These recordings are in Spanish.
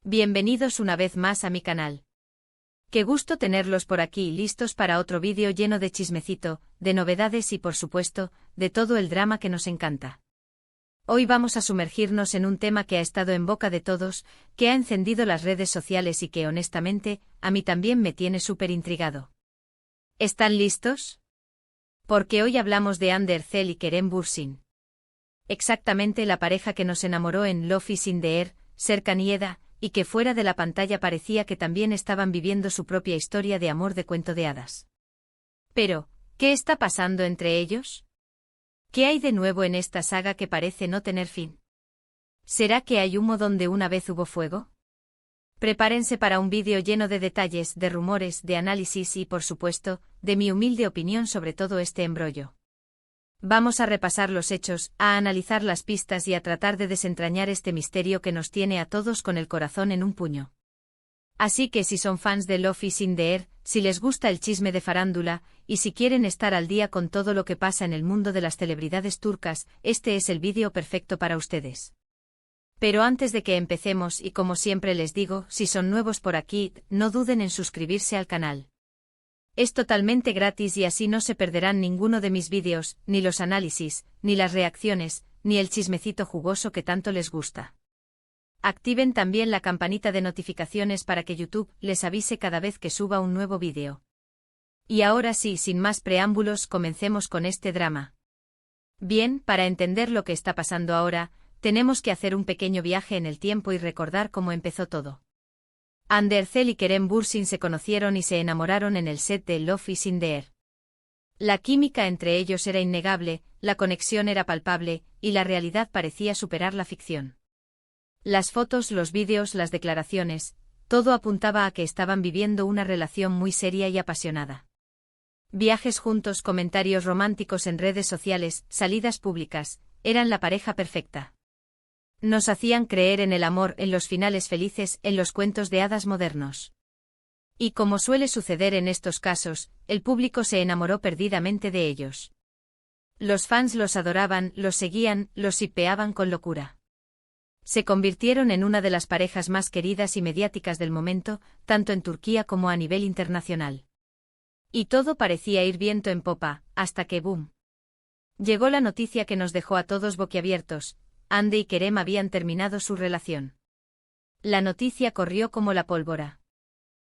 Bienvenidos una vez más a mi canal. Qué gusto tenerlos por aquí listos para otro vídeo lleno de chismecito, de novedades y por supuesto, de todo el drama que nos encanta. Hoy vamos a sumergirnos en un tema que ha estado en boca de todos, que ha encendido las redes sociales y que honestamente, a mí también me tiene súper intrigado. ¿Están listos? Porque hoy hablamos de Ander Zel y Kerem Bürsin. Exactamente la pareja que nos enamoró en Love is in the Air, Serkan y Eda, y que fuera de la pantalla parecía que también estaban viviendo su propia historia de amor de cuento de hadas. Pero, ¿qué está pasando entre ellos? ¿Qué hay de nuevo en esta saga que parece no tener fin? ¿Será que hay humo donde una vez hubo fuego? Prepárense para un vídeo lleno de detalles, de rumores, de análisis y, por supuesto, de mi humilde opinión sobre todo este embrollo. Vamos a repasar los hechos, a analizar las pistas y a tratar de desentrañar este misterio que nos tiene a todos con el corazón en un puño. Así que si son fans de Love is in the Air, si les gusta el chisme de farándula, y si quieren estar al día con todo lo que pasa en el mundo de las celebridades turcas, este es el vídeo perfecto para ustedes. Pero antes de que empecemos y como siempre les digo, si son nuevos por aquí, no duden en suscribirse al canal. Es totalmente gratis y así no se perderán ninguno de mis vídeos, ni los análisis, ni las reacciones, ni el chismecito jugoso que tanto les gusta. Activen también la campanita de notificaciones para que YouTube les avise cada vez que suba un nuevo vídeo. Y ahora sí, sin más preámbulos, comencemos con este drama. Bien, para entender lo que está pasando ahora, tenemos que hacer un pequeño viaje en el tiempo y recordar cómo empezó todo. Ander Zel y Kerem Bürsin se conocieron y se enamoraron en el set de Love is in the Air. La química entre ellos era innegable, la conexión era palpable, y la realidad parecía superar la ficción. Las fotos, los vídeos, las declaraciones, todo apuntaba a que estaban viviendo una relación muy seria y apasionada. Viajes juntos, comentarios románticos en redes sociales, salidas públicas, eran la pareja perfecta. Nos hacían creer en el amor, en los finales felices, en los cuentos de hadas modernos. Y como suele suceder en estos casos, el público se enamoró perdidamente de ellos. Los fans los adoraban, los seguían, los shippeaban con locura. Se convirtieron en una de las parejas más queridas y mediáticas del momento, tanto en Turquía como a nivel internacional. Y todo parecía ir viento en popa, hasta que ¡boom! Llegó la noticia que nos dejó a todos boquiabiertos. Hande y Kerem habían terminado su relación. La noticia corrió como la pólvora.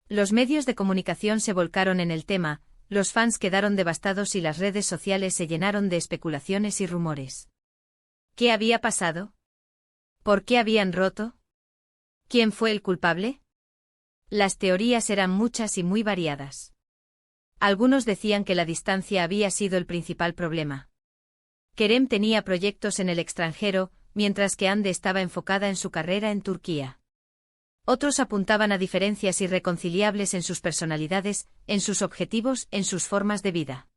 Los medios de comunicación se volcaron en el tema, los fans quedaron devastados y las redes sociales se llenaron de especulaciones y rumores. ¿Qué había pasado? ¿Por qué habían roto? ¿Quién fue el culpable? Las teorías eran muchas y muy variadas. Algunos decían que la distancia había sido el principal problema. Kerem tenía proyectos en el extranjero, mientras que Hande estaba enfocada en su carrera en Turquía. Otros apuntaban a diferencias irreconciliables en sus personalidades, en sus objetivos, en sus formas de vida.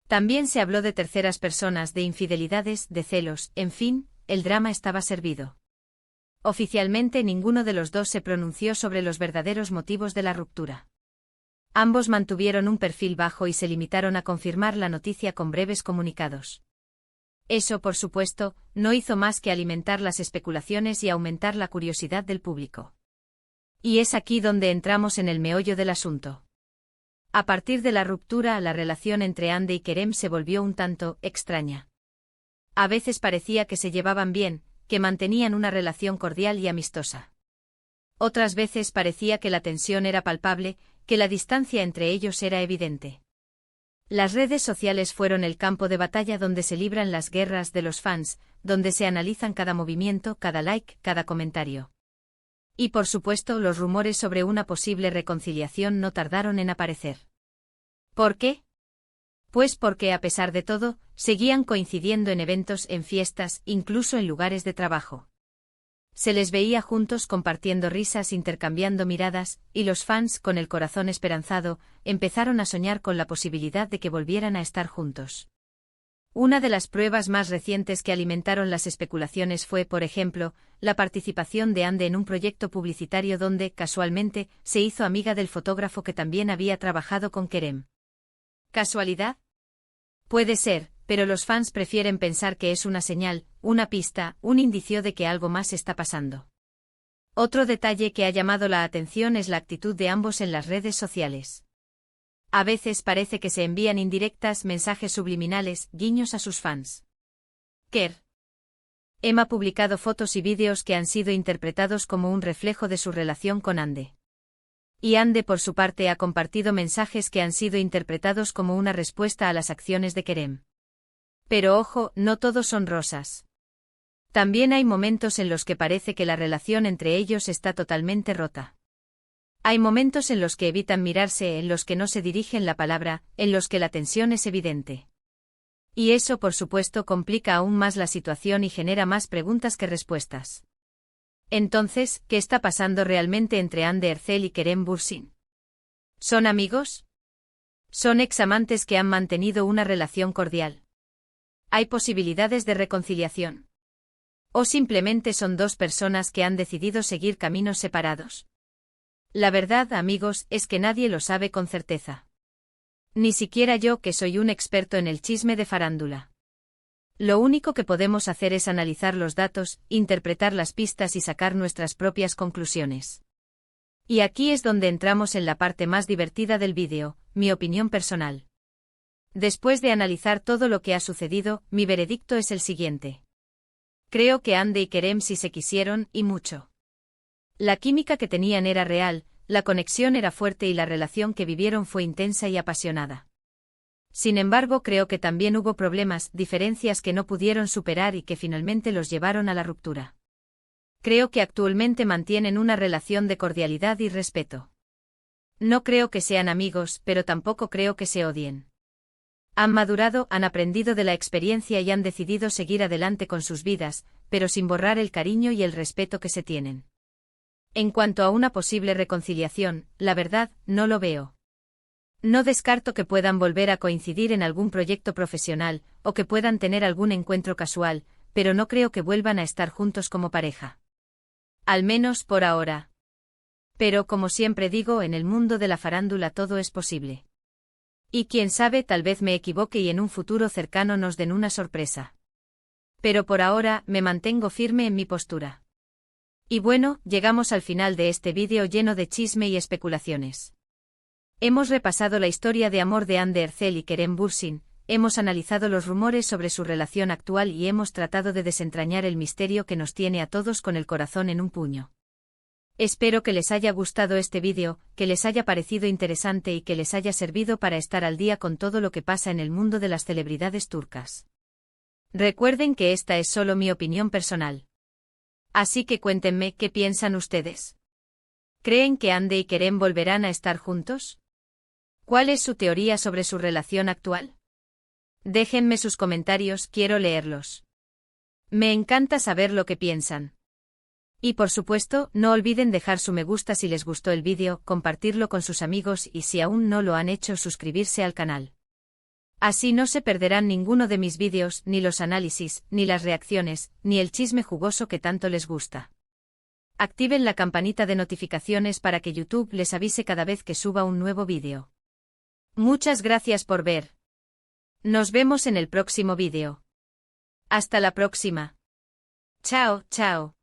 También se habló de terceras personas, de infidelidades, de celos, en fin, el drama estaba servido. Oficialmente ninguno de los dos se pronunció sobre los verdaderos motivos de la ruptura. Ambos mantuvieron un perfil bajo y se limitaron a confirmar la noticia con breves comunicados. Eso, por supuesto, no hizo más que alimentar las especulaciones y aumentar la curiosidad del público. Y es aquí donde entramos en el meollo del asunto. A partir de la ruptura, la relación entre Hande y Kerem se volvió un tanto extraña. A veces parecía que se llevaban bien, que mantenían una relación cordial y amistosa. Otras veces parecía que la tensión era palpable, que la distancia entre ellos era evidente. Las redes sociales fueron el campo de batalla donde se libran las guerras de los fans, donde se analizan cada movimiento, cada like, cada comentario. Y por supuesto, los rumores sobre una posible reconciliación no tardaron en aparecer. ¿Por qué? Pues porque a pesar de todo, seguían coincidiendo en eventos, en fiestas, incluso en lugares de trabajo. Se les veía juntos compartiendo risas, intercambiando miradas, y los fans, con el corazón esperanzado, empezaron a soñar con la posibilidad de que volvieran a estar juntos. Una de las pruebas más recientes que alimentaron las especulaciones fue, por ejemplo, la participación de Hande en un proyecto publicitario donde, casualmente, se hizo amiga del fotógrafo que también había trabajado con Kerem. ¿Casualidad? Puede ser, pero los fans prefieren pensar que es una señal, una pista, un indicio de que algo más está pasando. Otro detalle que ha llamado la atención es la actitud de ambos en las redes sociales. A veces parece que se envían indirectas, mensajes subliminales, guiños a sus fans. Em ha publicado fotos y vídeos que han sido interpretados como un reflejo de su relación con Ande. Y Ande por su parte ha compartido mensajes que han sido interpretados como una respuesta a las acciones de Kerem. Pero ojo, no todos son rosas. También hay momentos en los que parece que la relación entre ellos está totalmente rota. Hay momentos en los que evitan mirarse, en los que no se dirigen la palabra, en los que la tensión es evidente. Y eso por supuesto complica aún más la situación y genera más preguntas que respuestas. Entonces, ¿qué está pasando realmente entre Hande Erçel y Kerem Bürsin? ¿Son amigos? ¿Son examantes que han mantenido una relación cordial? ¿Hay posibilidades de reconciliación? ¿O simplemente son dos personas que han decidido seguir caminos separados? La verdad, amigos, es que nadie lo sabe con certeza. Ni siquiera yo, que soy un experto en el chisme de farándula. Lo único que podemos hacer es analizar los datos, interpretar las pistas y sacar nuestras propias conclusiones. Y aquí es donde entramos en la parte más divertida del vídeo, mi opinión personal. Después de analizar todo lo que ha sucedido, mi veredicto es el siguiente. Creo que Hande y Kerem sí se quisieron, y mucho. La química que tenían era real, la conexión era fuerte y la relación que vivieron fue intensa y apasionada. Sin embargo, creo que también hubo problemas, diferencias que no pudieron superar y que finalmente los llevaron a la ruptura. Creo que actualmente mantienen una relación de cordialidad y respeto. No creo que sean amigos, pero tampoco creo que se odien. Han madurado, han aprendido de la experiencia y han decidido seguir adelante con sus vidas, pero sin borrar el cariño y el respeto que se tienen. En cuanto a una posible reconciliación, la verdad, no lo veo. No descarto que puedan volver a coincidir en algún proyecto profesional, o que puedan tener algún encuentro casual, pero no creo que vuelvan a estar juntos como pareja. Al menos por ahora. Pero como siempre digo, en el mundo de la farándula todo es posible. Y quién sabe, tal vez me equivoque y en un futuro cercano nos den una sorpresa. Pero por ahora, me mantengo firme en mi postura. Y bueno, llegamos al final de este vídeo lleno de chisme y especulaciones. Hemos repasado la historia de amor de Hande Erçel y Kerem Bürsin, hemos analizado los rumores sobre su relación actual y hemos tratado de desentrañar el misterio que nos tiene a todos con el corazón en un puño. Espero que les haya gustado este vídeo, que les haya parecido interesante y que les haya servido para estar al día con todo lo que pasa en el mundo de las celebridades turcas. Recuerden que esta es solo mi opinión personal. Así que cuéntenme qué piensan ustedes. ¿Creen que Hande y Kerem volverán a estar juntos? ¿Cuál es su teoría sobre su relación actual? Déjenme sus comentarios, quiero leerlos. Me encanta saber lo que piensan. Y por supuesto, no olviden dejar su me gusta si les gustó el vídeo, compartirlo con sus amigos y si aún no lo han hecho suscribirse al canal. Así no se perderán ninguno de mis vídeos, ni los análisis, ni las reacciones, ni el chisme jugoso que tanto les gusta. Activen la campanita de notificaciones para que YouTube les avise cada vez que suba un nuevo vídeo. Muchas gracias por ver. Nos vemos en el próximo vídeo. Hasta la próxima. Chao, chao.